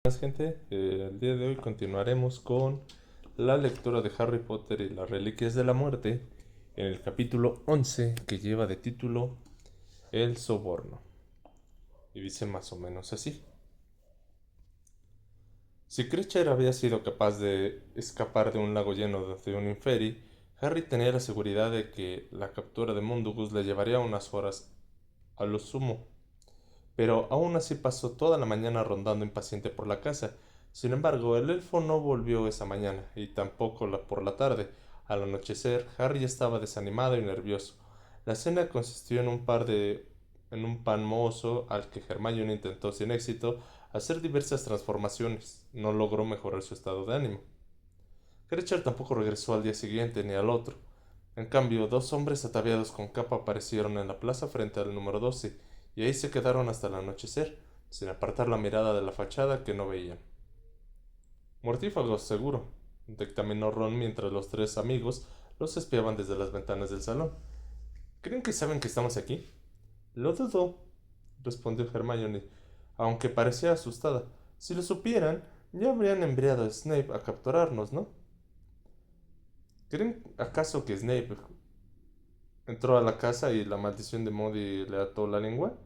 Buenas gente, el día de hoy continuaremos con la lectura de Harry Potter y las Reliquias de la Muerte en el capítulo 11 que lleva de título El Soborno. Y dice más o menos así. Si Cratchit había sido capaz de escapar de un lago lleno de un Inferi, Harry tenía la seguridad de que la captura de Mundungus le llevaría unas horas a lo sumo. Pero aún así pasó toda la mañana rondando impaciente por la casa. Sin embargo, el elfo no volvió esa mañana, y tampoco por la tarde. Al anochecer, Harry estaba desanimado y nervioso. La cena consistió en un pan mozo al que Hermione intentó sin éxito hacer diversas transformaciones. No logró mejorar su estado de ánimo. Cratchit tampoco regresó al día siguiente ni al otro. En cambio, dos hombres ataviados con capa aparecieron en la plaza frente al número 12, y ahí se quedaron hasta el anochecer, sin apartar la mirada de la fachada que no veían. Mortífagos, seguro, dictaminó Ron mientras los tres amigos los espiaban desde las ventanas del salón. ¿Creen que saben que estamos aquí? Lo dudo, respondió Hermione, aunque parecía asustada. Si lo supieran, ya habrían enviado a Snape a capturarnos, ¿no? ¿Creen acaso que Snape entró a la casa y la maldición de Modi le ató la lengua?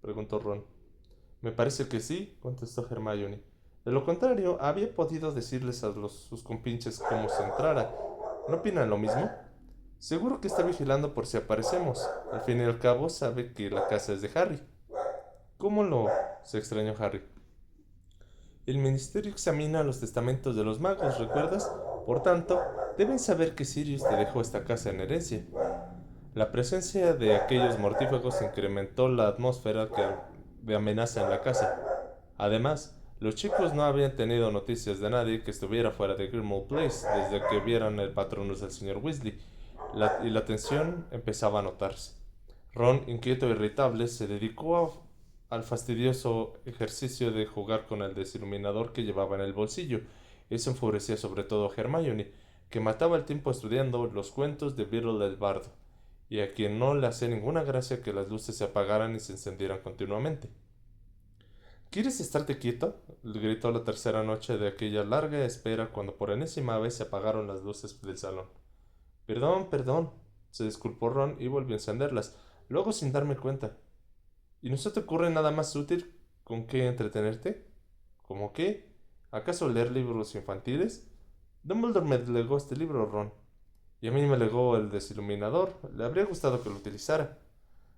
Preguntó Ron. Me parece que sí, contestó Hermione. De lo contrario, había podido decirles a sus compinches cómo se entrara. ¿No opinan lo mismo? Seguro que está vigilando por si aparecemos. Al fin y al cabo, sabe que la casa es de Harry. ¿Cómo lo? Se extrañó Harry. El ministerio examina los testamentos de los magos, ¿recuerdas? Por tanto, deben saber que Sirius te dejó esta casa en herencia. La presencia de aquellos mortífagos incrementó la atmósfera de amenaza en la casa. Además, los chicos no habían tenido noticias de nadie que estuviera fuera de Grimmauld Place desde que vieron el Patronus del señor Weasley, y la tensión empezaba a notarse. Ron, inquieto e irritable, se dedicó al fastidioso ejercicio de jugar con el desiluminador que llevaba en el bolsillo. Eso enfurecía sobre todo a Hermione, que mataba el tiempo estudiando los cuentos de Beedle el bardo, y a quien no le hacía ninguna gracia que las luces se apagaran y se encendieran continuamente. ¿Quieres estarte quieto? Le gritó la tercera noche de aquella larga espera cuando por enésima vez se apagaron las luces del salón. Perdón, perdón, se disculpó Ron y volvió a encenderlas, luego sin darme cuenta. ¿Y no se te ocurre nada más útil con qué entretenerte? ¿Cómo qué? ¿Acaso leer libros infantiles? Dumbledore me legó este libro, Ron. Y a mí me legó el desiluminador. Le habría gustado que lo utilizara.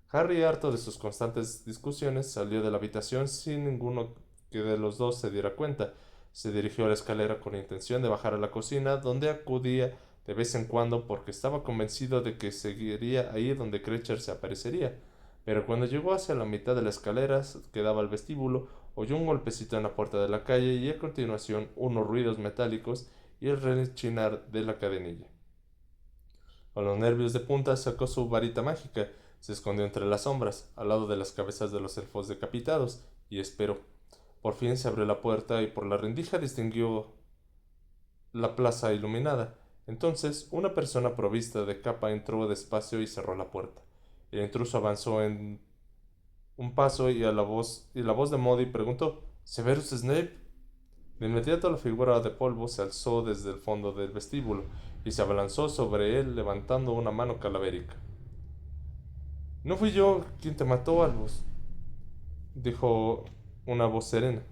Harry, harto de sus constantes discusiones, salió de la habitación sin ninguno que de los dos se diera cuenta. Se dirigió a la escalera con la intención de bajar a la cocina, donde acudía de vez en cuando porque estaba convencido de que seguiría ahí donde Cratchit se aparecería. Pero cuando llegó hacia la mitad de la escalera que daba al vestíbulo, oyó un golpecito en la puerta de la calle y a continuación unos ruidos metálicos y el rechinar de la cadenilla. Con los nervios de punta sacó su varita mágica, se escondió entre las sombras, al lado de las cabezas de los elfos decapitados, y esperó. Por fin se abrió la puerta y por la rendija distinguió la plaza iluminada. Entonces, una persona provista de capa entró despacio y cerró la puerta. El intruso avanzó en un paso y la voz de Modi preguntó: ¿Severus Snape? De inmediato la figura de polvo se alzó desde el fondo del vestíbulo y se abalanzó sobre él levantando una mano calavérica. No fui yo quien te mató, Albus, dijo una voz serena.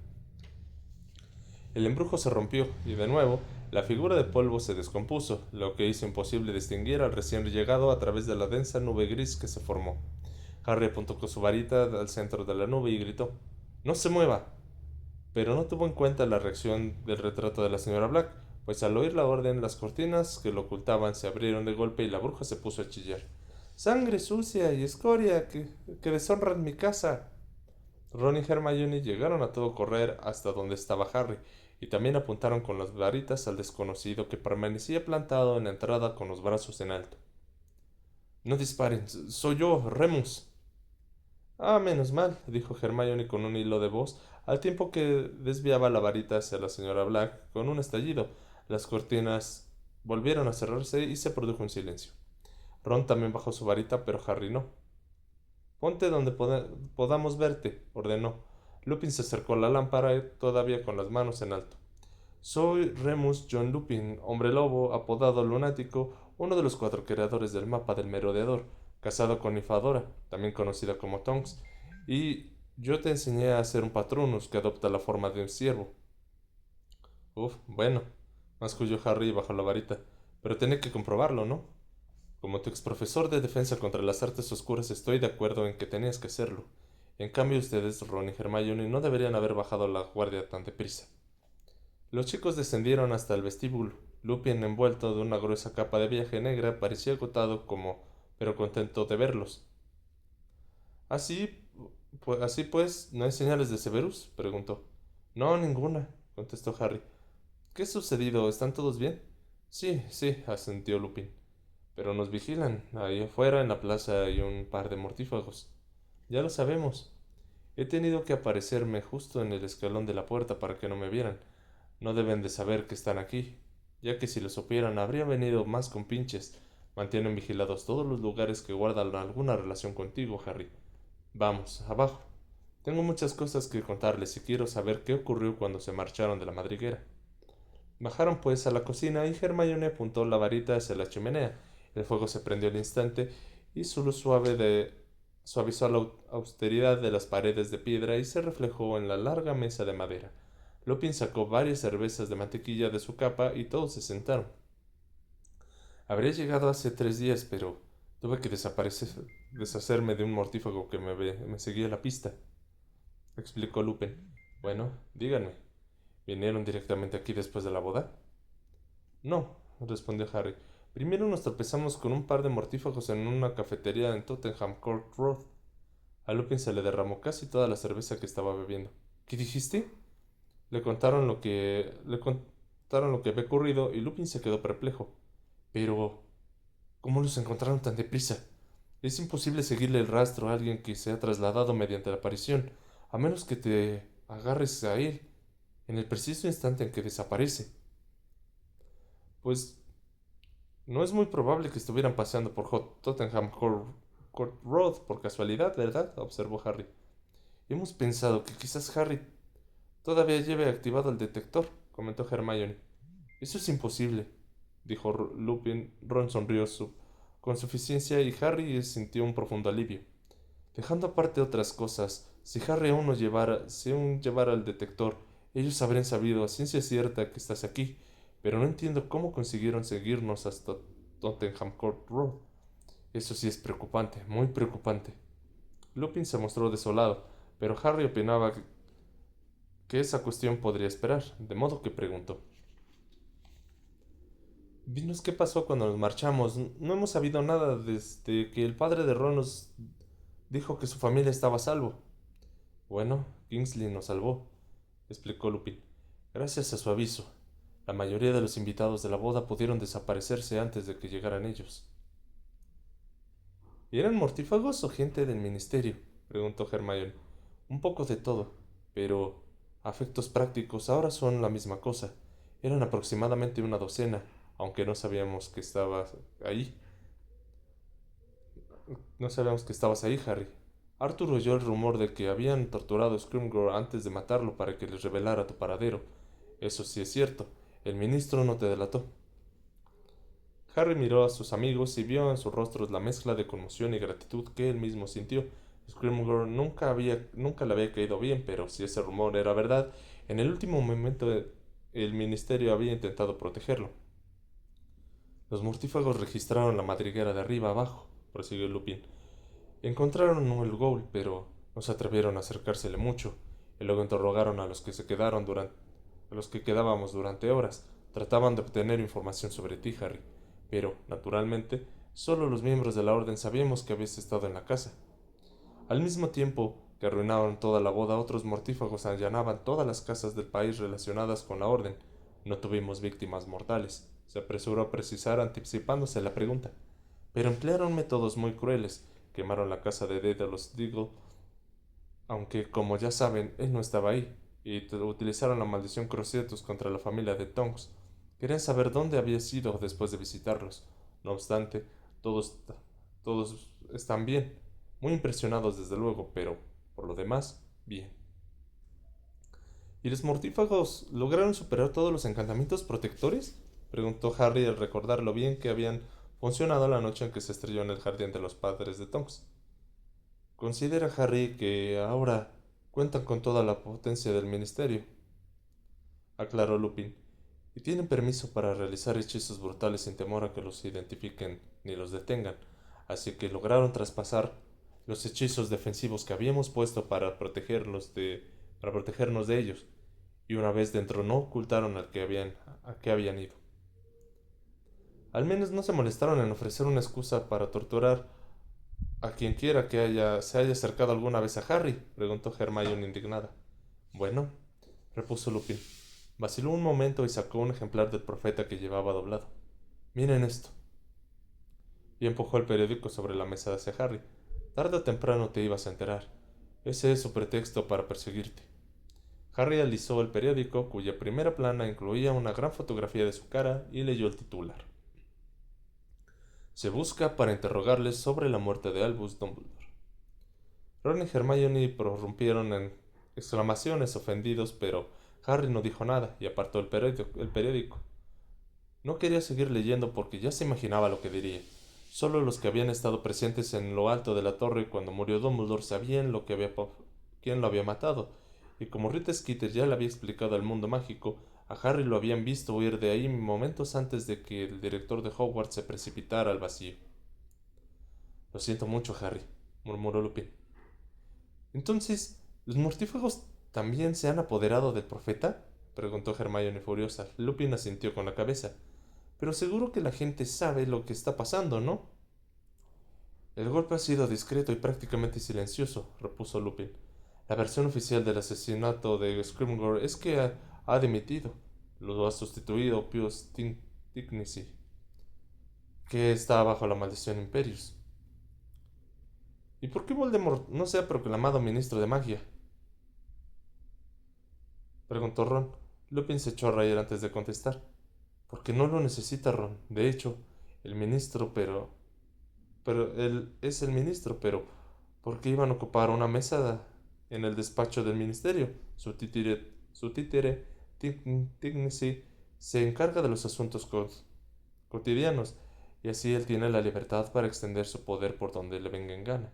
El embrujo se rompió y de nuevo la figura de polvo se descompuso, lo que hizo imposible distinguir al recién llegado a través de la densa nube gris que se formó. Harry apuntó con su varita al centro de la nube y gritó: ¡No se mueva! Pero no tuvo en cuenta la reacción del retrato de la señora Black, pues al oír la orden las cortinas que lo ocultaban se abrieron de golpe y la bruja se puso a chillar. ¡Sangre sucia y escoria que deshonran mi casa! Ron y Hermione llegaron a todo correr hasta donde estaba Harry, y también apuntaron con las varitas al desconocido que permanecía plantado en la entrada con los brazos en alto. No disparen, soy yo, Remus. Ah, menos mal, dijo Hermione con un hilo de voz, al tiempo que desviaba la varita hacia la señora Black con un estallido. Las cortinas volvieron a cerrarse y se produjo un silencio. Ron también bajó su varita, pero Harry no. Ponte donde podamos verte, ordenó. Lupin se acercó a la lámpara, todavía con las manos en alto. Soy Remus John Lupin, hombre lobo, apodado Lunático, uno de los 4 creadores del mapa del merodeador, casado con Ifadora, también conocida como Tonks, y yo te enseñé a hacer un Patronus que adopta la forma de un ciervo. Uf, bueno, masculló Harry bajo la varita, pero tenía que comprobarlo, ¿no? Como tu exprofesor de defensa contra las artes oscuras estoy de acuerdo en que tenías que hacerlo. En cambio ustedes, Ron y Hermione, no deberían haber bajado la guardia tan deprisa. Los chicos descendieron hasta el vestíbulo. Lupin, envuelto de una gruesa capa de viaje negra, parecía agotado pero contento de verlos. Así pues, ¿no hay señales de Severus?, preguntó. No, ninguna, contestó Harry. ¿Qué ha sucedido? ¿Están todos bien? Sí, sí, asentió Lupin. Pero nos vigilan. Ahí afuera, en la plaza, hay un par de mortífagos. Ya lo sabemos. He tenido que aparecerme justo en el escalón de la puerta para que no me vieran. No deben de saber que están aquí, ya que si lo supieran habrían venido más compinches. Mantienen vigilados todos los lugares que guardan alguna relación contigo, Harry. Vamos, abajo. Tengo muchas cosas que contarles y quiero saber qué ocurrió cuando se marcharon de la madriguera. Bajaron pues a la cocina y Hermione apuntó la varita hacia la chimenea. El fuego se prendió al instante y su luz suavizó la austeridad de las paredes de piedra y se reflejó en la larga mesa de madera. Lupin sacó varias cervezas de mantequilla de su capa y todos se sentaron. Habría llegado hace 3 días, pero tuve que deshacerme de un mortífago que me seguía la pista, explicó Lupin. Bueno, díganme, ¿vinieron directamente aquí después de la boda? No, respondió Harry. Primero nos tropezamos con un par de mortífagos en una cafetería en Tottenham Court Road. A Lupin se le derramó casi toda la cerveza que estaba bebiendo. ¿Qué dijiste? Le contaron lo que había ocurrido y Lupin se quedó perplejo. Pero, ¿cómo los encontraron tan deprisa? Es imposible seguirle el rastro a alguien que se ha trasladado mediante la aparición, a menos que te agarres a él en el preciso instante en que desaparece. Pues no es muy probable que estuvieran paseando por Tottenham Court Road por casualidad, ¿verdad?, observó Harry. Hemos pensado que quizás Harry todavía lleve activado el detector, comentó Hermione. Eso es imposible, dijo Lupin. Ron sonrió con suficiencia y Harry sintió un profundo alivio. Dejando aparte otras cosas, si aún llevara el detector, ellos habrían sabido a ciencia cierta que estás aquí, pero no entiendo cómo consiguieron seguirnos hasta Tottenham Court Road. Eso sí es preocupante, muy preocupante. Lupin se mostró desolado, pero Harry opinaba que esa cuestión podría esperar, de modo que preguntó. Dinos qué pasó cuando nos marchamos. No hemos sabido nada desde que el padre de Ron nos dijo que su familia estaba a salvo. Bueno, Kingsley nos salvó, explicó Lupin. Gracias a su aviso, la mayoría de los invitados de la boda pudieron desaparecerse antes de que llegaran ellos. ¿Y eran mortífagos o gente del ministerio?, preguntó Hermione. Un poco de todo, pero a efectos prácticos ahora son la misma cosa. Eran aproximadamente una docena, aunque no sabíamos que estabas ahí. No sabíamos que estabas ahí, Harry. Arthur oyó el rumor de que habían torturado a Scrimgeour antes de matarlo para que les revelara tu paradero. Eso sí es cierto. El ministro no te delató. Harry miró a sus amigos y vio en sus rostros la mezcla de conmoción y gratitud que él mismo sintió. Scrimgeour nunca le había caído bien, pero si ese rumor era verdad, en el último momento el ministerio había intentado protegerlo. Los mortífagos registraron la madriguera de arriba abajo, prosiguió Lupin. Encontraron el Ghoul, pero no se atrevieron a acercársele mucho, y luego interrogaron a los que quedábamos durante horas. Trataban de obtener información sobre ti, Harry, pero, naturalmente, solo los miembros de la Orden sabíamos que habías estado en la casa. Al mismo tiempo que arruinaban toda la boda, otros mortífagos allanaban todas las casas del país relacionadas con la Orden. No tuvimos víctimas mortales, se apresuró a precisar anticipándose la pregunta. Pero emplearon métodos muy crueles. Quemaron la casa de Daedalus Diggle, aunque, como ya saben, él no estaba ahí, y utilizaron la maldición Cruciatus contra la familia de Tonks. Querían saber dónde había sido después de visitarlos. No obstante, todos, todos están bien. Muy impresionados desde luego, pero, por lo demás, bien. ¿Y los mortífagos lograron superar todos los encantamientos protectores? Preguntó Harry al recordar lo bien que habían funcionado la noche en que se estrelló en el jardín de los padres de Tonks. Considera, Harry, que ahora cuentan con toda la potencia del ministerio, aclaró Lupin, y tienen permiso para realizar hechizos brutales sin temor a que los identifiquen ni los detengan, así que lograron traspasar los hechizos defensivos que habíamos puesto para protegernos de ellos, y una vez dentro no ocultaron a qué habían ido. Al menos no se molestaron en ofrecer una excusa para torturar a quien quiera que se haya acercado alguna vez a Harry, preguntó Hermione indignada. Bueno, repuso Lupin. Vaciló un momento y sacó un ejemplar del profeta que llevaba doblado. Miren esto. Y empujó el periódico sobre la mesa hacia Harry. Tarde o temprano te ibas a enterar. Ese es su pretexto para perseguirte. Harry alisó el periódico, cuya primera plana incluía una gran fotografía de su cara, y leyó el titular. Se busca para interrogarles sobre la muerte de Albus Dumbledore. Ron y Hermione prorrumpieron en exclamaciones ofendidos, pero Harry no dijo nada y apartó el periódico. No quería seguir leyendo porque ya se imaginaba lo que diría. Solo los que habían estado presentes en lo alto de la torre cuando murió Dumbledore sabían quién lo había matado, y como Rita Skeeter ya le había explicado al mundo mágico, a Harry lo habían visto huir de ahí momentos antes de que el director de Hogwarts se precipitara al vacío. Lo siento mucho, Harry, murmuró Lupin. Entonces, ¿los mortífagos también se han apoderado del profeta? Preguntó Hermione furiosa. Lupin asintió con la cabeza. Pero seguro que la gente sabe lo que está pasando, ¿no? El golpe ha sido discreto y prácticamente silencioso, repuso Lupin. La versión oficial del asesinato de Scrimgeour es que ha dimitido. Lo ha sustituido Pius Tignicy, que está bajo la maldición Imperius. ¿Y por qué Voldemort no se ha proclamado ministro de magia? Preguntó Ron. Lupin se echó a reír antes de contestar. Porque no lo necesita, Ron. De hecho, el ministro, pero él es el ministro, pero ¿por qué iban a ocupar una mesa en el despacho del ministerio? Su títere Tignicy se encarga de los asuntos cotidianos, y así él tiene la libertad para extender su poder por donde le venga en gana.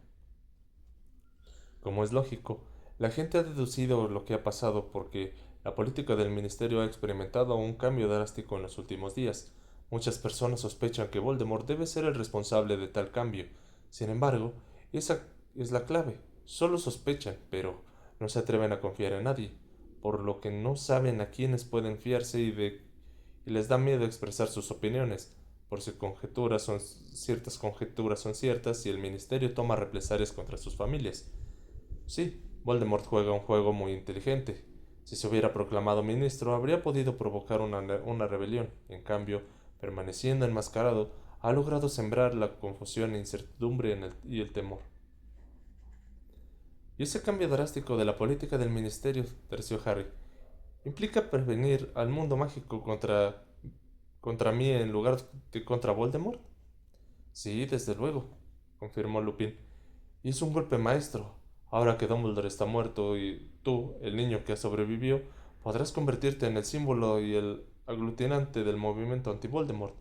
Como es lógico, la gente ha deducido lo que ha pasado porque la política del ministerio ha experimentado un cambio drástico en los últimos días. Muchas personas sospechan que Voldemort debe ser el responsable de tal cambio. Sin embargo, esa es la clave. Solo sospechan, pero no se atreven a confiar en nadie, por lo que no saben a quiénes pueden fiarse y les da miedo expresar sus opiniones, por si ciertas conjeturas son ciertas y el ministerio toma represalias contra sus familias. Sí, Voldemort juega un juego muy inteligente. Si se hubiera proclamado ministro, habría podido provocar una rebelión. En cambio, permaneciendo enmascarado, ha logrado sembrar la confusión e incertidumbre y el temor. Y ese cambio drástico de la política del ministerio, terció Harry, implica prevenir al mundo mágico contra mí en lugar de contra Voldemort. Sí, desde luego, confirmó Lupin. Y es un golpe maestro. Ahora que Dumbledore está muerto y tú, el niño que sobrevivió, podrás convertirte en el símbolo y el aglutinante del movimiento anti-Voldemort,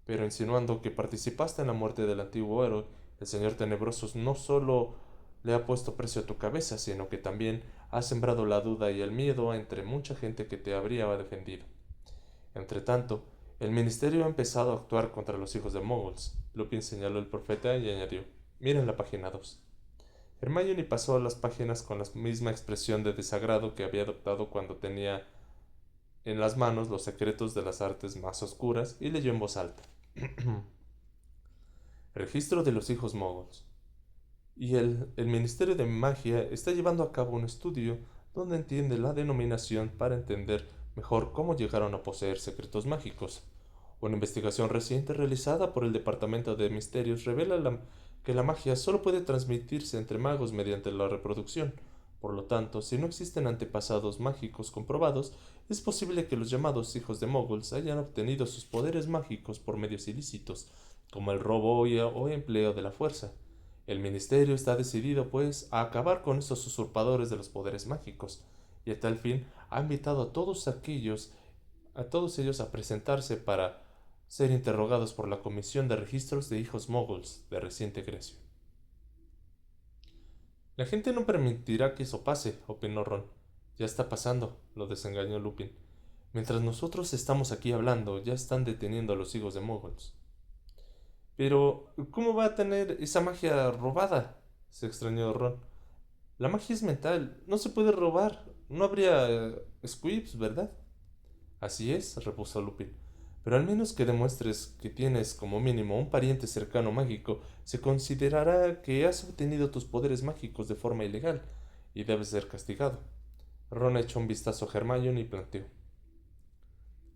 pero insinuando que participaste en la muerte del antiguo héroe, el Señor Tenebroso no solo le ha puesto precio a tu cabeza, sino que también ha sembrado la duda y el miedo entre mucha gente que te habría defendido. Entretanto, el ministerio ha empezado a actuar contra los hijos de Muggles. Lupin señaló el profeta y añadió: miren la página 2. Hermione pasó las páginas con la misma expresión de desagrado que había adoptado cuando tenía en las manos los secretos de las artes más oscuras y leyó en voz alta. Registro de los hijos Muggles. Y el Ministerio de Magia está llevando a cabo un estudio donde entiende la denominación para entender mejor cómo llegaron a poseer secretos mágicos. Una investigación reciente realizada por el Departamento de Misterios revela que la magia solo puede transmitirse entre magos mediante la reproducción. Por lo tanto, si no existen antepasados mágicos comprobados, es posible que los llamados hijos de Muggles hayan obtenido sus poderes mágicos por medios ilícitos, como el robo o empleo de la fuerza. El ministerio está decidido, pues, a acabar con estos usurpadores de los poderes mágicos, y a tal fin ha invitado a todos ellos a presentarse para ser interrogados por la Comisión de Registros de Hijos Moguls de reciente creación. La gente no permitirá que eso pase, opinó Ron. Ya está pasando, lo desengañó Lupin. Mientras nosotros estamos aquí hablando, ya están deteniendo a los hijos de Moguls. Pero, ¿cómo va a tener esa magia robada? Se extrañó Ron. La magia es mental, no se puede robar. No habría squibs, ¿verdad? Así es, repuso Lupin. Pero al menos que demuestres que tienes como mínimo un pariente cercano mágico, se considerará que has obtenido tus poderes mágicos de forma ilegal y debes ser castigado. Ron echó un vistazo a Hermione y planteó.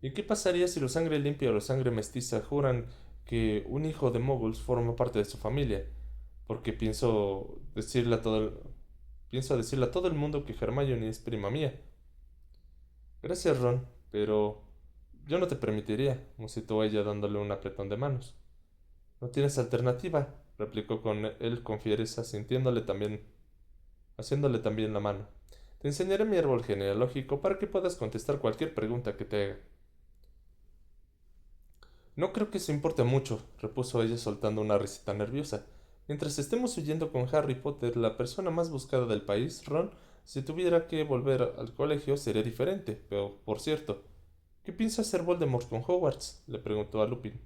¿Y qué pasaría si los sangre limpia o los sangre mestiza juran que un hijo de Moguls forma parte de su familia? Porque pienso decirle a todo el mundo que Hermione es prima mía. Gracias, Ron, pero yo no te permitiría, musitó ella dándole un apretón de manos. No tienes alternativa, replicó con él con fiereza, haciéndole también la mano. Te enseñaré mi árbol genealógico para que puedas contestar cualquier pregunta que te haga. No creo que eso importe mucho, repuso ella soltando una risita nerviosa. Mientras estemos huyendo con Harry Potter, la persona más buscada del país, Ron, si tuviera que volver al colegio sería diferente. Pero, por cierto, ¿qué piensa hacer Voldemort con Hogwarts? Le preguntó a Lupin.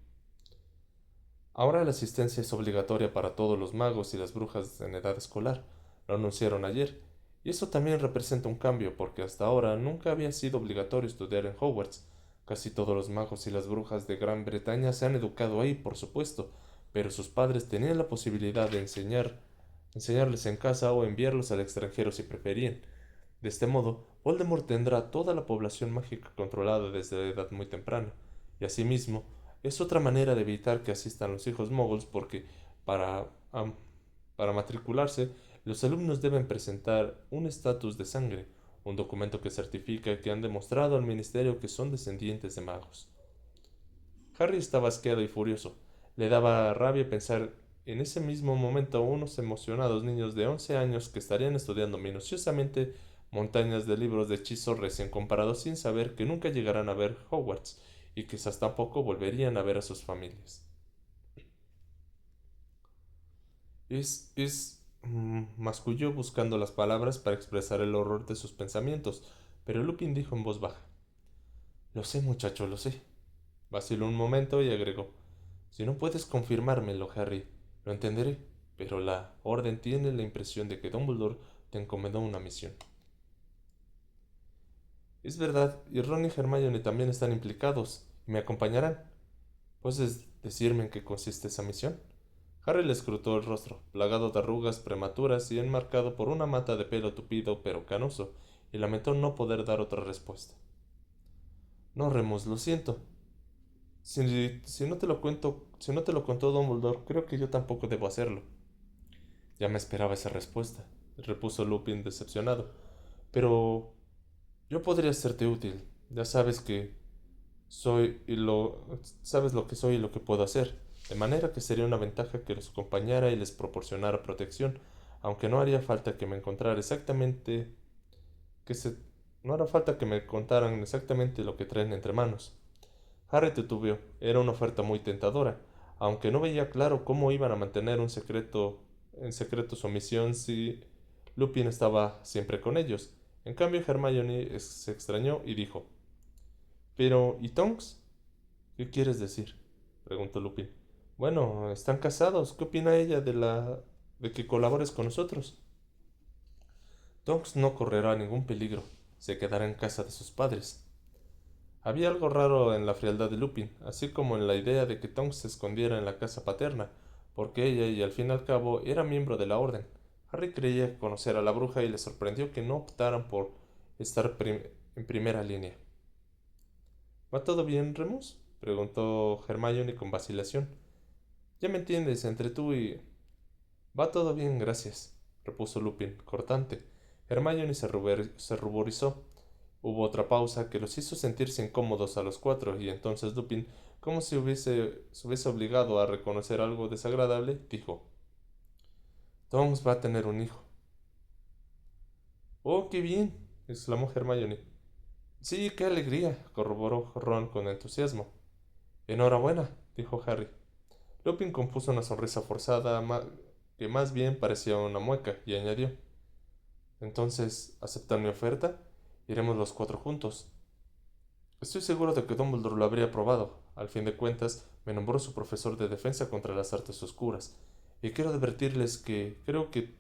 Ahora la asistencia es obligatoria para todos los magos y las brujas en edad escolar, lo anunciaron ayer. Y eso también representa un cambio, porque hasta ahora nunca había sido obligatorio estudiar en Hogwarts. Casi todos los magos y las brujas de Gran Bretaña se han educado ahí, por supuesto, pero sus padres tenían la posibilidad de enseñarles en casa o enviarlos al extranjero si preferían. De este modo, Voldemort tendrá toda la población mágica controlada desde edad muy temprana, y asimismo, es otra manera de evitar que asistan los hijos moguls porque para, am- para matricularse, los alumnos deben presentar un estatus de sangre, un documento que certifica que han demostrado al ministerio que son descendientes de magos. Harry estaba asqueado y furioso. Le daba rabia pensar en ese mismo momento unos emocionados niños de 11 años que estarían estudiando minuciosamente montañas de libros de hechizos recién comparados sin saber que nunca llegarán a ver Hogwarts y quizás tampoco volverían a ver a sus familias. Masculló buscando las palabras para expresar el horror de sus pensamientos, pero Lupin dijo en voz baja: Lo sé, muchacho, lo sé. Vaciló un momento y agregó: Si no puedes confirmármelo, Harry, lo entenderé, pero la Orden tiene la impresión de que Dumbledore te encomendó una misión. Es verdad, y Ron y Hermione también están implicados, y me acompañarán. ¿Puedes decirme en qué consiste esa misión? Harry le escrutó el rostro, plagado de arrugas prematuras y enmarcado por una mata de pelo tupido pero canoso, y lamentó no poder dar otra respuesta. No, Remus, lo siento. Si no te lo contó Dumbledore, creo que yo tampoco debo hacerlo. Ya me esperaba esa respuesta, repuso Lupin decepcionado. Pero yo podría serte útil. Ya soy y lo sabes lo que soy y lo que puedo hacer, de manera que sería una ventaja que los acompañara y les proporcionara protección, aunque no haría falta que me encontrara exactamente que se no hará falta que me contaran exactamente lo que traen entre manos. Harry titubeó. Era una oferta muy tentadora, aunque no veía claro cómo iban a mantener en secreto su misión si Lupin estaba siempre con ellos. En cambio, Hermione se extrañó y dijo: Pero, ¿y Tonks? ¿Qué quieres decir? Preguntó Lupin. Bueno, están casados. ¿Qué opina ella de que colabores con nosotros? Tonks no correrá ningún peligro. Se quedará en casa de sus padres. Había algo raro en la frialdad de Lupin, así como en la idea de que Tonks se escondiera en la casa paterna, porque ella y al fin y al cabo era miembro de la orden. Harry creía conocer a la bruja y le sorprendió que no optaran por estar en primera línea. ¿Va todo bien, Remus? Preguntó Hermione con vacilación. Ya me entiendes, entre tú y... Va todo bien, gracias, repuso Lupin, cortante. Hermione se ruborizó. Hubo otra pausa que los hizo sentirse incómodos a los cuatro, y entonces Lupin, como si se hubiese obligado a reconocer algo desagradable, dijo: Tonks va a tener un hijo. ¡Oh, qué bien! Exclamó Hermione. Sí, qué alegría, corroboró Ron con entusiasmo. Enhorabuena, dijo Harry. Lupin compuso una sonrisa forzada que más bien parecía una mueca y añadió: Entonces, ¿aceptan mi oferta? Iremos los cuatro juntos. Estoy seguro de que Dumbledore lo habría aprobado. Al fin de cuentas, me nombró su profesor de defensa contra las artes oscuras. Y quiero advertirles que creo que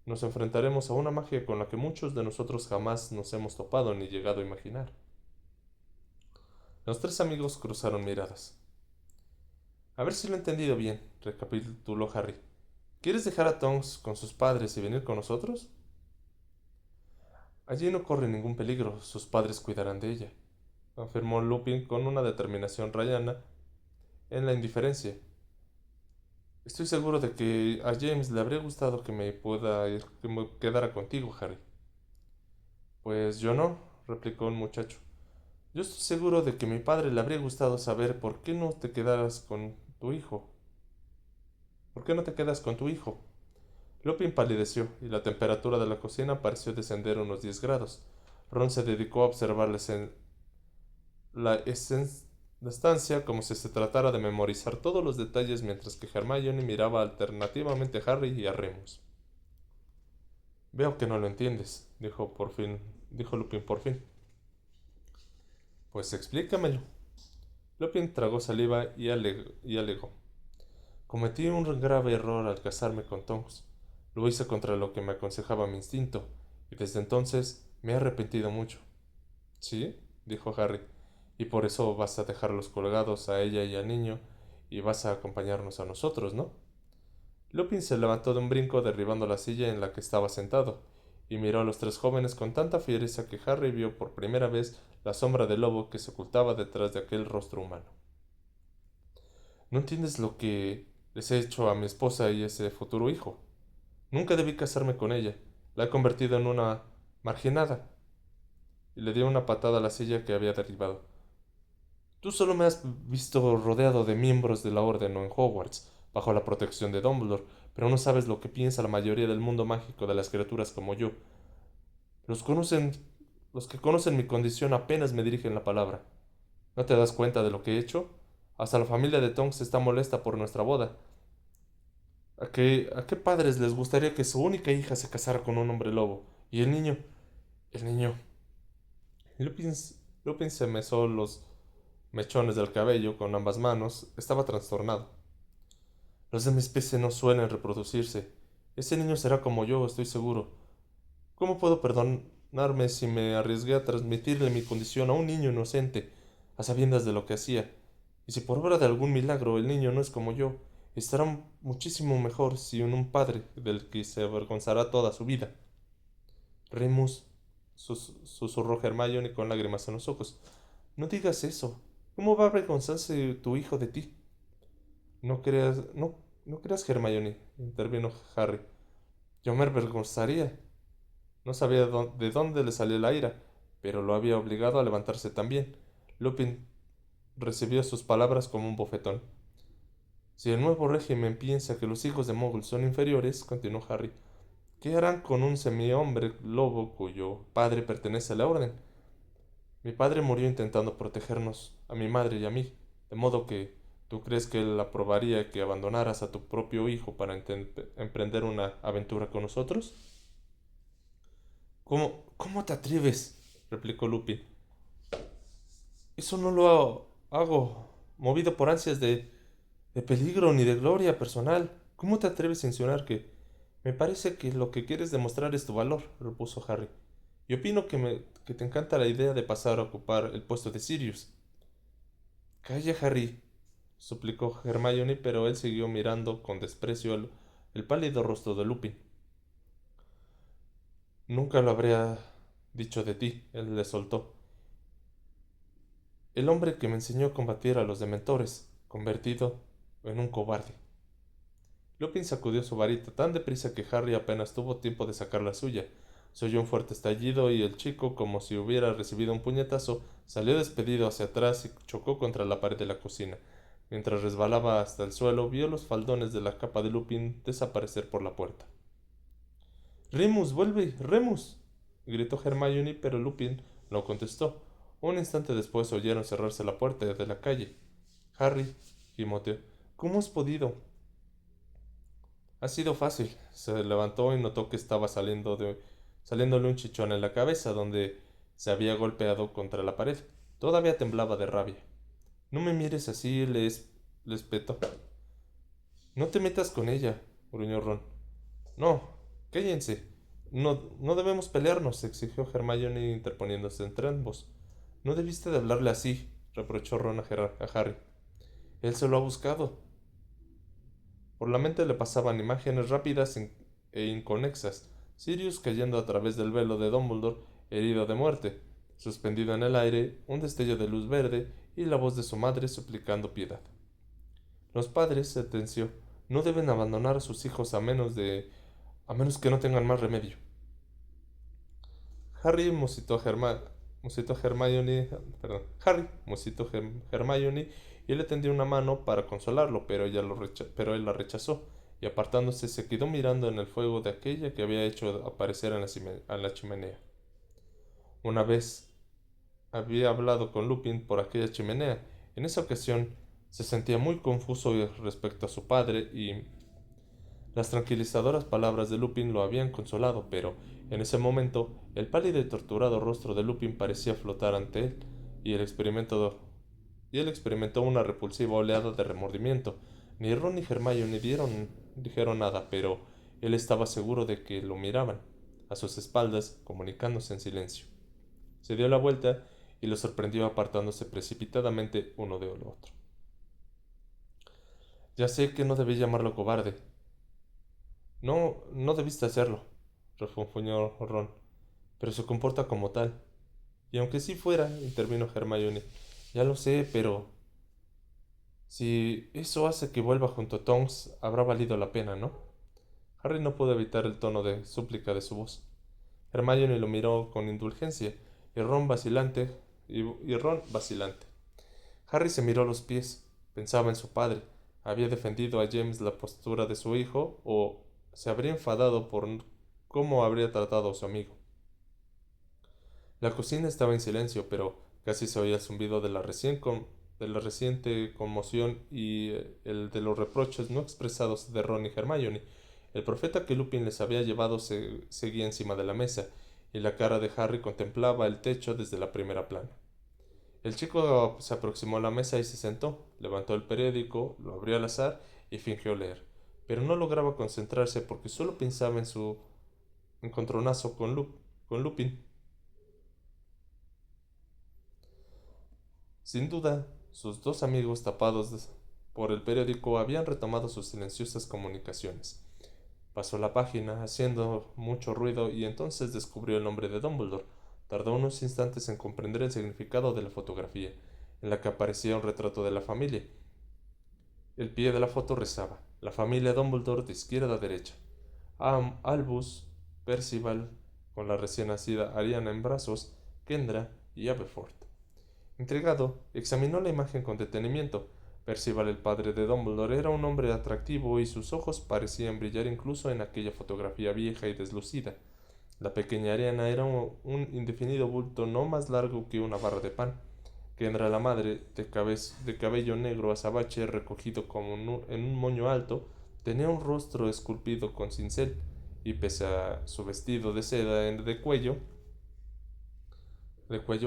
nos enfrentaremos a una magia con la que muchos de nosotros jamás nos hemos topado ni llegado a imaginar. Los tres amigos cruzaron miradas. A ver si lo he entendido bien, recapituló Harry. ¿Quieres dejar a Tonks con sus padres y venir con nosotros? Allí no corre ningún peligro, sus padres cuidarán de ella, afirmó Lupin con una determinación rayana en la indiferencia. Estoy seguro de que a James le habría gustado que me quedara contigo, Harry. Pues yo no, replicó el muchacho. Yo estoy seguro de que a mi padre le habría gustado saber por qué no te quedaras con tu hijo. ¿Por qué no te quedas con tu hijo? Lupin palideció y la temperatura de la cocina pareció descender unos 10 grados. Ron se dedicó a observarles en la, la estancia como si se tratara de memorizar todos los detalles mientras que Hermione miraba alternativamente a Harry y a Remus. Veo que no lo entiendes, dijo Lupin por fin. Pues explícamelo. Lupin tragó saliva y alegó. Cometí un grave error al casarme con Tonks. Lo hice contra lo que me aconsejaba mi instinto, y desde entonces me he arrepentido mucho. ¿Sí? Dijo Harry. Y por eso vas a dejarlos colgados a ella y al niño, y vas a acompañarnos a nosotros, ¿no? Lupin se levantó de un brinco derribando la silla en la que estaba sentado, y miró a los tres jóvenes con tanta fiereza que Harry vio por primera vez la sombra del lobo que se ocultaba detrás de aquel rostro humano. No entiendes lo que les he hecho a mi esposa y ese futuro hijo. Nunca debí casarme con ella. La he convertido en una marginada. Y le dio una patada a la silla que había derribado. Tú solo me has visto rodeado de miembros de la Orden o en Hogwarts, bajo la protección de Dumbledore, pero no sabes lo que piensa la mayoría del mundo mágico de las criaturas como yo. Los conocen, los que conocen mi condición apenas me dirigen la palabra. ¿No te das cuenta de lo que he hecho? Hasta la familia de Tonks está molesta por nuestra boda. ¿A qué padres les gustaría que su única hija se casara con un hombre lobo? ¿Y el niño? El niño. Lupin, Lupin se mesó los mechones del cabello con ambas manos. Estaba trastornado. Los de mi especie no suelen reproducirse. Ese niño será como yo, estoy seguro. ¿Cómo puedo perdonarme si me arriesgué a transmitirle mi condición a un niño inocente, a sabiendas de lo que hacía? Y si por obra de algún milagro el niño no es como yo, estará muchísimo mejor si un padre del que se avergonzará toda su vida. Remus, susurró Hermione con lágrimas en los ojos. No digas eso. ¿Cómo va a avergonzarse tu hijo de ti? No creas, Hermione, intervino Harry. Yo me avergonzaría. No sabía de dónde le salió la ira, pero lo había obligado a levantarse también. Lupin recibió sus palabras como un bofetón. Si el nuevo régimen piensa que los hijos de Mogul son inferiores, continuó Harry, ¿qué harán con un semihombre lobo cuyo padre pertenece a la orden? Mi padre murió intentando protegernos, a mi madre y a mí, de modo que ¿tú crees que él aprobaría que abandonaras a tu propio hijo para emprender una aventura con nosotros? ¿Cómo te atreves? Replicó Lupin. Eso no lo hago movido por ansias de peligro ni de gloria personal. ¿Cómo te atreves a insinuar que... Me parece que lo que quieres demostrar es tu valor, repuso Harry. Y opino que te encanta la idea de pasar a ocupar el puesto de Sirius. Calla, Harry, suplicó Hermione, pero él siguió mirando con desprecio el pálido rostro de Lupin. Nunca lo habría dicho de ti, él le soltó. El hombre que me enseñó a combatir a los dementores, convertido en un cobarde. Lupin sacudió su varita tan deprisa que Harry apenas tuvo tiempo de sacar la suya. Se oyó un fuerte estallido y el chico, como si hubiera recibido un puñetazo, salió despedido hacia atrás y chocó contra la pared de la cocina. Mientras resbalaba hasta el suelo, vio los faldones de la capa de Lupin desaparecer por la puerta. —¡Remus, vuelve! ¡Remus! —gritó Hermione, pero Lupin no contestó. Un instante después oyeron cerrarse la puerta de la calle. Harry, gimoteó, ¿cómo has podido? Ha sido fácil. Se levantó y notó que estaba saliéndole un chichón en la cabeza donde se había golpeado contra la pared. Todavía temblaba de rabia. No me mires así, le espetó. No te metas con ella, gruñó Ron. No, cállense. No debemos pelearnos, exigió Hermione interponiéndose entre ambos. No debiste de hablarle así, reprochó Ron a Harry. Él se lo ha buscado. Por la mente le pasaban imágenes rápidas e inconexas. Sirius cayendo a través del velo de Dumbledore, herido de muerte, suspendido en el aire, un destello de luz verde y la voz de su madre suplicando piedad. Los padres, sentenció, no deben abandonar a sus hijos a menos que no tengan más remedio. Harry musitó a Hermione, perdón, Harry musitó a Hermione y le tendió una mano para consolarlo, pero pero él la rechazó y apartándose se quedó mirando en el fuego de aquella que había hecho aparecer en la chimenea. Una vez había hablado con Lupin por aquella chimenea. En esa ocasión se sentía muy confuso respecto a su padre y las tranquilizadoras palabras de Lupin lo habían consolado, pero en ese momento el pálido y torturado rostro de Lupin parecía flotar ante él, y él experimentó una repulsiva oleada de remordimiento. Ni Ron ni Hermione dijeron nada, pero él estaba seguro de que lo miraban, a sus espaldas, comunicándose en silencio. Se dio la vuelta y lo sorprendió apartándose precipitadamente uno del otro. Ya sé que no debí llamarlo cobarde. No debiste hacerlo, refunfuñó Ron, pero se comporta como tal. Y aunque sí fuera, intervino Hermione, ya lo sé, pero si eso hace que vuelva junto a Tonks, habrá valido la pena, ¿no? Harry no pudo evitar el tono de súplica de su voz. Hermione lo miró con indulgencia, y Ron vacilante. Harry se miró los pies, pensaba en su padre. ¿Había defendido a James la postura de su hijo o se habría enfadado por cómo habría tratado a su amigo? La cocina estaba en silencio, pero casi se oía el zumbido de la reciente conmoción y el de los reproches no expresados de Ron y Hermione. El profeta que Lupin les había llevado seguía encima de la mesa, y la cara de Harry contemplaba el techo desde la primera plana. El chico se aproximó a la mesa y se sentó, levantó el periódico, lo abrió al azar y fingió leer, pero no lograba concentrarse porque solo pensaba en su encontronazo con Lupin. Sin duda, sus dos amigos por el periódico habían retomado sus silenciosas comunicaciones. Pasó la página, haciendo mucho ruido, y entonces descubrió el nombre de Dumbledore. Tardó unos instantes en comprender el significado de la fotografía, en la que aparecía un retrato de la familia. El pie de la foto rezaba: la familia Dumbledore de izquierda a derecha. Albus, Percival, con la recién nacida Ariana en brazos, Kendra y Aberforth. Intrigado, examinó la imagen con detenimiento. Percival, el padre de Dumbledore, era un hombre atractivo y sus ojos parecían brillar incluso en aquella fotografía vieja y deslucida. La pequeña Ariana era un indefinido bulto no más largo que una barra de pan. Kendra, la madre, de cabello negro azabache recogido en un moño alto, tenía un rostro esculpido con cincel, y pese a su vestido de seda de cuello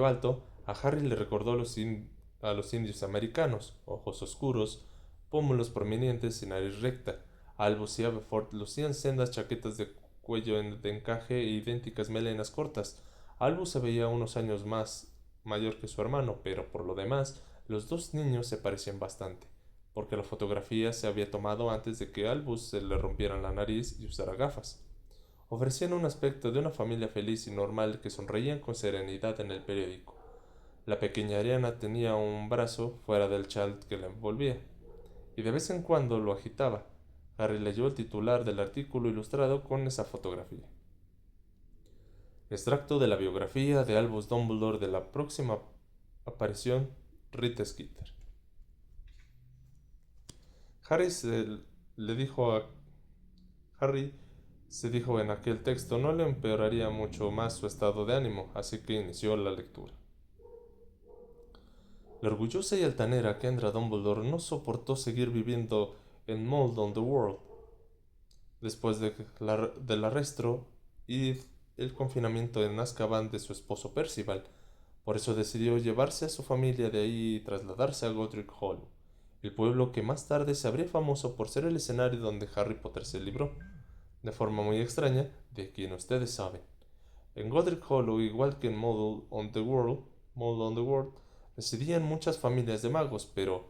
alto, a Harry le recordó a los indios americanos: ojos oscuros, pómulos prominentes y nariz recta. Albus y Aberforth lucían sendas chaquetas de cuello de encaje e idénticas melenas cortas. Albus se veía unos años más mayor que su hermano, pero por lo demás, los dos niños se parecían bastante, porque la fotografía se había tomado antes de que Albus se le rompieran la nariz y usara gafas. Ofrecían un aspecto de una familia feliz y normal que sonreían con serenidad en el periódico. La pequeña Ariana tenía un brazo fuera del chal que la envolvía, y de vez en cuando lo agitaba. Harry leyó el titular del artículo ilustrado con esa fotografía: extracto de la biografía de Albus Dumbledore de la próxima aparición, Rita Skeeter. Harry se le dijo a Harry se dijo en aquel texto no le empeoraría mucho más su estado de ánimo, así que inició la lectura. La orgullosa y altanera Kendra Dumbledore no soportó seguir viviendo en Mold on the World después del arresto y el confinamiento en Azkaban de su esposo Percival. Por eso decidió llevarse a su familia de ahí y trasladarse a Godric Hollow, el pueblo que más tarde se habría famoso por ser el escenario donde Harry Potter se libró, de forma muy extraña, de quien ustedes saben. En Godric Hollow, igual que en Mold on the World, residían muchas familias de magos, pero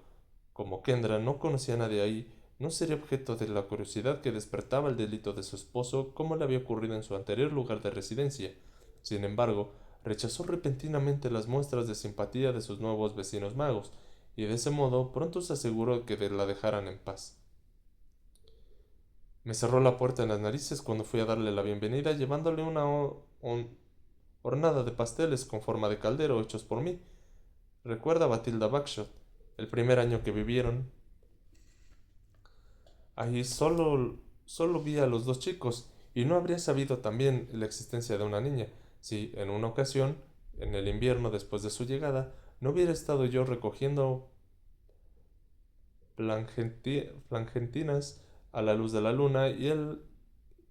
como Kendra no conocía a nadie ahí, no sería objeto de la curiosidad que despertaba el delito de su esposo como le había ocurrido en su anterior lugar de residencia. Sin embargo, rechazó repentinamente las muestras de simpatía de sus nuevos vecinos magos, y de ese modo pronto se aseguró que la dejaran en paz. Me cerró la puerta en las narices cuando fui a darle la bienvenida llevándole una hornada de pasteles con forma de caldero hechos por mí. Recuerda a Batilda Bagshot, el primer año que vivieron. Ahí solo vi a los dos chicos y no habría sabido también la existencia de una niña si, en una ocasión, en el invierno después de su llegada, no hubiera estado yo recogiendo plangentinas a la luz de la luna y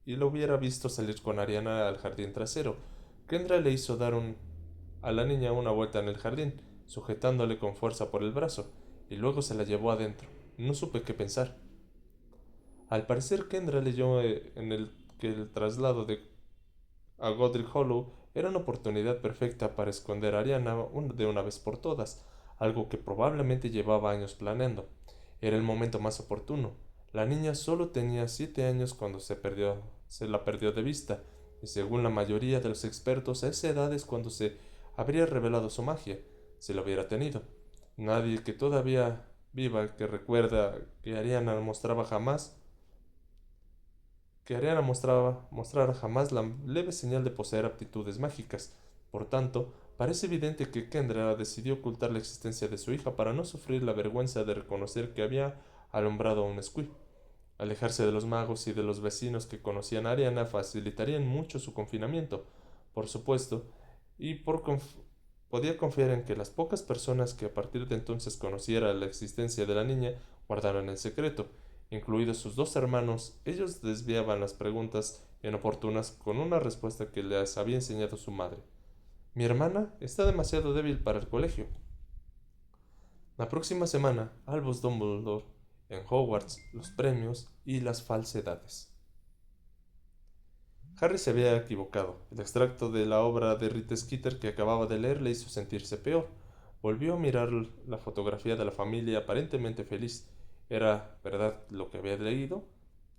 lo hubiera visto salir con Ariana al jardín trasero. Kendra le hizo dar a la niña una vuelta en el jardín, sujetándole con fuerza por el brazo, y luego se la llevó adentro. No supe qué pensar. Al parecer Kendra leyó que el traslado a Godric Hollow era una oportunidad perfecta para esconder a Ariana de una vez por todas, algo que probablemente llevaba años planeando. Era el momento más oportuno. La niña solo tenía 7 años cuando se la perdió de vista, y según la mayoría de los expertos, a esa edad es cuando se habría revelado su magia, si lo hubiera tenido. Nadie que todavía viva que recuerda que Ariana mostrara jamás la leve señal de poseer aptitudes mágicas. Por tanto, parece evidente que Kendra decidió ocultar la existencia de su hija para no sufrir la vergüenza de reconocer que había alumbrado a un Squib. Alejarse de los magos y de los vecinos que conocían a Ariana facilitarían mucho su confinamiento, por supuesto, y podía confiar en que las pocas personas que a partir de entonces conocieran la existencia de la niña guardaran el secreto, incluidos sus dos hermanos. Ellos desviaban las preguntas inoportunas con una respuesta que les había enseñado su madre. Mi hermana está demasiado débil para el colegio. La próxima semana, Albus Dumbledore en Hogwarts, los premios y las falsedades. Harry se había equivocado. El extracto de la obra de Rita Skeeter que acababa de leer le hizo sentirse peor. Volvió a mirar la fotografía de la familia aparentemente feliz. ¿Era verdad lo que había leído?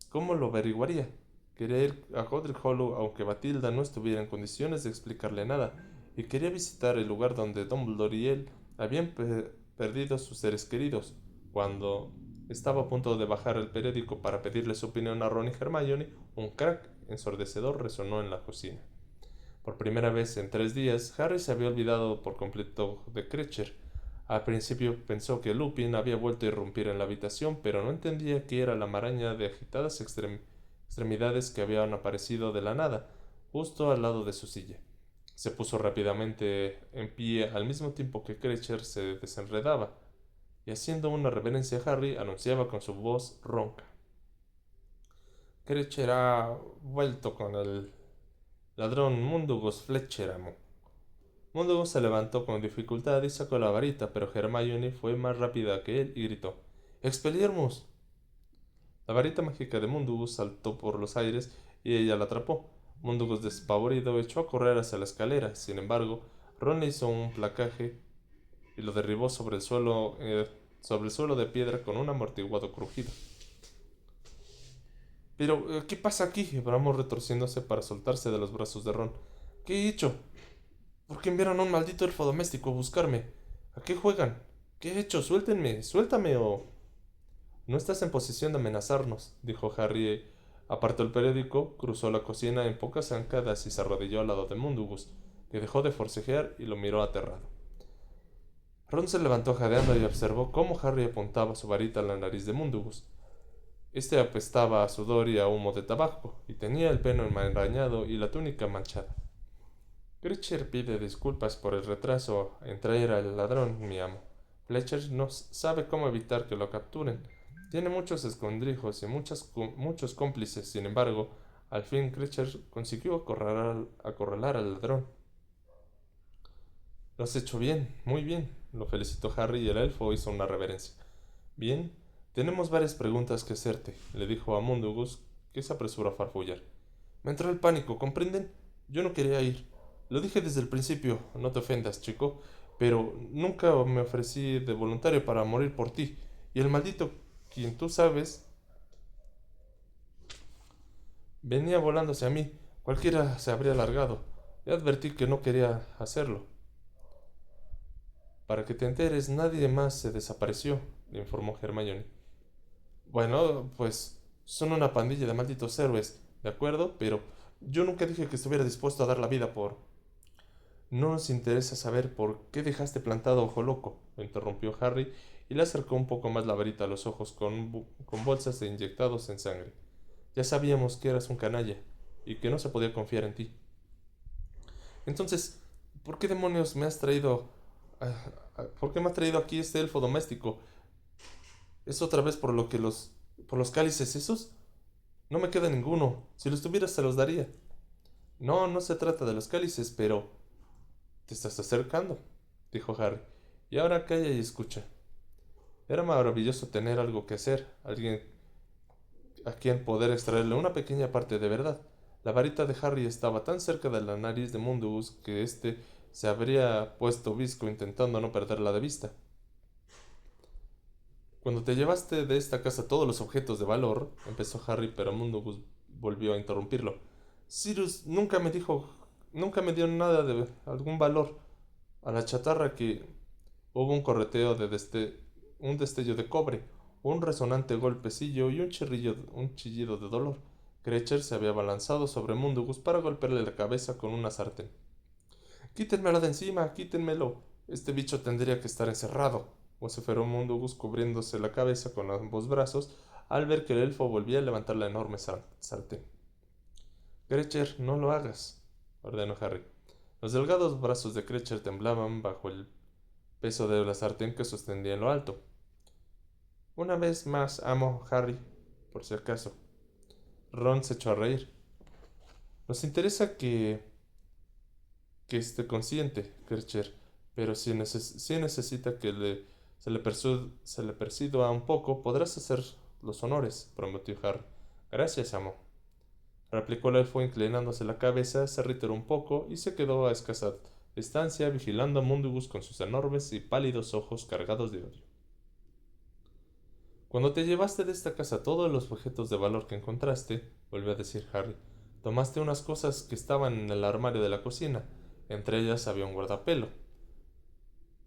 ¿Cómo lo averiguaría? Quería ir a Godric Hollow aunque Batilda no estuviera en condiciones de explicarle nada, y quería visitar el lugar donde Dumbledore y él habían perdido a sus seres queridos. Cuando estaba a punto de bajar el periódico para pedirle su opinión a Ron y Hermione, un crack ensordecedor resonó en la cocina. Por primera vez en 3 días, Harry se había olvidado por completo de Krecher. Al principio pensó que Lupin había vuelto a irrumpir en la habitación, pero no entendía qué era la maraña de agitadas extremidades que habían aparecido de la nada, justo al lado de su silla. Se puso rápidamente en pie al mismo tiempo que Krecher se desenredaba, y haciendo una reverencia a Harry, anunciaba con su voz ronca: Krecher ha vuelto con el ladrón Mundungus Fletcher, amo. Mundungus se levantó con dificultad y sacó la varita, pero Hermione fue más rápida que él y gritó: ¡Expelliarmus! La varita mágica de Mundungus saltó por los aires y ella la atrapó. Mundungus, despavorido, echó a correr hacia la escalera. Sin embargo, Ron le hizo un placaje y lo derribó sobre el suelo de piedra con un amortiguado crujido. Pero, ¿qué pasa aquí? Bramó retorciéndose para soltarse de los brazos de Ron. ¿Qué he hecho? ¿Por qué enviaron a un maldito elfo doméstico a buscarme? ¿A qué juegan? ¿Qué he hecho? Suéltenme, suéltame o... No estás en posición de amenazarnos, dijo Harry. Apartó el periódico, cruzó la cocina en pocas zancadas y se arrodilló al lado de Mundungus, que dejó de forcejear y lo miró aterrado. Ron se levantó jadeando y observó cómo Harry apuntaba su varita a la nariz de Mundungus. Este apestaba a sudor y a humo de tabaco, y tenía el pelo enmarañado y la túnica manchada. Krecher pide disculpas por el retraso en traer al ladrón, mi amo. Fletcher no sabe cómo evitar que lo capturen. Tiene muchos escondrijos y muchos cómplices. Sin embargo, al fin Fletcher consiguió acorralar al ladrón. Lo has hecho bien, muy bien, lo felicitó Harry y el elfo hizo una reverencia. Bien, tenemos varias preguntas que hacerte, le dijo a Mundungus, que se apresuró a farfullar. Me entró el pánico, ¿comprenden? Yo no quería ir. Lo dije desde el principio, no te ofendas, chico, pero nunca me ofrecí de voluntario para morir por ti. Y el maldito, quien tú sabes, venía volándose a mí. Cualquiera se habría largado. Le advertí que no quería hacerlo. Para que te enteres, nadie más se desapareció, le informó Hermione. Bueno, pues son una pandilla de malditos héroes, ¿de acuerdo? Pero yo nunca dije que estuviera dispuesto a dar la vida por... No nos interesa saber por qué dejaste plantado Ojo Loco, lo interrumpió Harry y le acercó un poco más la varita a los ojos con bolsas de inyectados en sangre. Ya sabíamos que eras un canalla y que no se podía confiar en ti. Entonces, ¿por qué demonios me has traído... ¿Por qué me has traído aquí este elfo doméstico? ¿Es otra vez por los cálices esos? No me queda ninguno. Si los tuviera se los daría. No, no se trata de los cálices, pero... Te estás acercando, dijo Harry. Y ahora calla y escucha. Era maravilloso tener algo que hacer, alguien a quien poder extraerle una pequeña parte de verdad. La varita de Harry estaba tan cerca de la nariz de Mundus que éste se habría puesto visco intentando no perderla de vista. Cuando te llevaste de esta casa todos los objetos de valor, empezó Harry, pero Mundus volvió a interrumpirlo. Sirius nunca me dio nada de algún valor. A la chatarra que hubo un correteo un destello de cobre, un resonante golpecillo y un chillido de dolor. Crecher se había abalanzado sobre Mundungus para golpearle la cabeza con una sartén. ¡Quítenmelo de encima! ¡Quítenmelo! Este bicho tendría que estar encerrado, vociferó Mundungus cubriéndose la cabeza con ambos brazos al ver que el elfo volvía a levantar la enorme sartén. Crecher, no lo hagas, ordenó Harry. Los delgados brazos de Crecher temblaban bajo el peso de la sartén que sostenía en lo alto. Una vez más amo, Harry, por si acaso. Ron se echó a reír. Nos interesa que esté consciente, Kercher, pero si necesita que se le persuada un poco, podrás hacer los honores, prometió Harry. Gracias, amo. Replicó el elfo inclinándose la cabeza, se retiró un poco y se quedó a escasa distancia vigilando a Mundungus con sus enormes y pálidos ojos cargados de odio. Cuando te llevaste de esta casa todos los objetos de valor que encontraste, volvió a decir Harry, tomaste unas cosas que estaban en el armario de la cocina. Entre ellas había un guardapelo.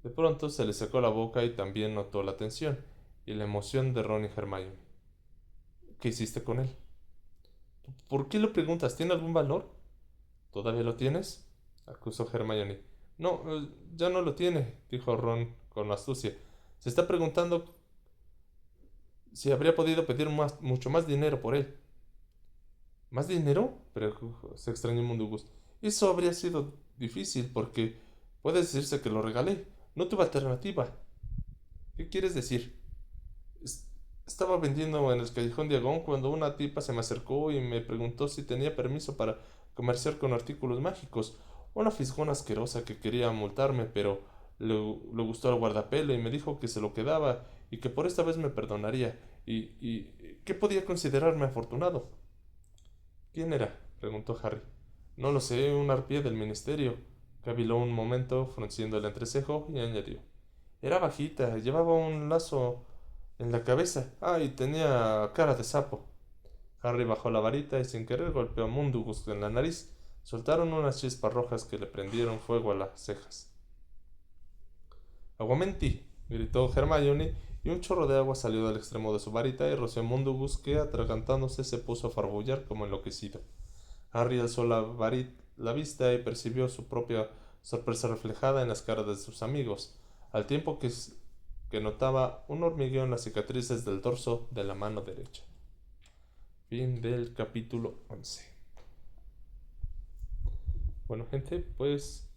De pronto se le secó la boca y también notó la tensión y la emoción de Ron y Hermione. ¿Qué hiciste con él? ¿Por qué lo preguntas? ¿Tiene algún valor? ¿Todavía lo tienes? Acusó Hermione. No, ya no lo tiene, dijo Ron con astucia. Se está preguntando si habría podido pedir mucho más dinero por él. ¿Más dinero? Pero se extrañó Mundungus. Eso habría sido difícil porque puede decirse que lo regalé. No tuve alternativa. ¿Qué quieres decir? Estaba vendiendo en el callejón de Agón cuando una tipa se me acercó y me preguntó si tenía permiso para comerciar con artículos mágicos. Una fisgona asquerosa que quería multarme, pero le gustó el guardapelo y me dijo que se lo quedaba y que por esta vez me perdonaría y que podía considerarme afortunado. ¿Quién era? Preguntó Harry. No lo sé, un arpía del ministerio. Caviló un momento, frunciendo el entrecejo, y añadió. Era bajita, llevaba un lazo en la cabeza. Ah, y tenía cara de sapo. Harry bajó la varita y sin querer golpeó a Mundungus en la nariz. Soltaron unas chispas rojas que le prendieron fuego a las cejas. ¡Aguamenti! Gritó Hermione, y un chorro de agua salió del extremo de su varita y roció a Mundungus, que, atragantándose, se puso a farbullar como enloquecido. Harry alzó la vista y percibió su propia sorpresa reflejada en las caras de sus amigos, al tiempo que notaba un hormigueo en las cicatrices del dorso de la mano derecha. Fin del capítulo 11. Bueno, gente, pues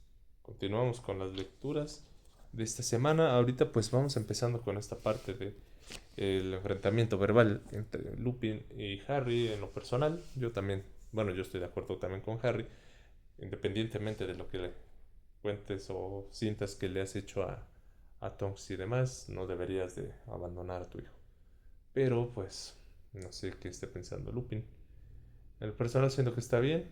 continuamos con las lecturas. de esta semana. Ahorita pues vamos empezando con esta parte de el enfrentamiento verbal entre Lupin y Harry en lo personal. Yo también, bueno, yo estoy de acuerdo también con Harry, independientemente de lo que le cuentes o sientas que le has hecho a Tonks y demás, no deberías de abandonar a tu hijo. Pero pues no sé qué esté pensando Lupin. El personal siento que está bien,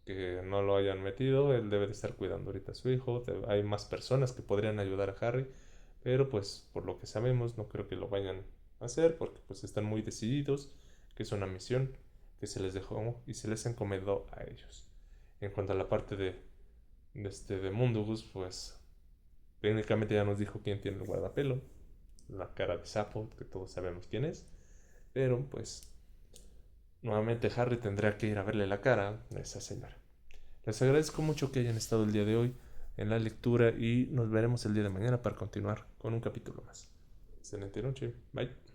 que no lo hayan metido, él debe de estar cuidando ahorita a su hijo, hay más personas que podrían ayudar a Harry, pero pues por lo que sabemos no creo que lo vayan a hacer porque pues están muy decididos que es una misión que se les dejó y se les encomendó a ellos. En cuanto a la parte de Mundungus, pues técnicamente ya nos dijo quién tiene el guardapelo, la cara de sapo, que todos sabemos quién es, pero pues nuevamente Harry tendrá que ir a verle la cara a esa señora. Les agradezco mucho que hayan estado el día de hoy en la lectura y nos veremos el día de mañana para continuar con un capítulo más. Excelente noche. Bye.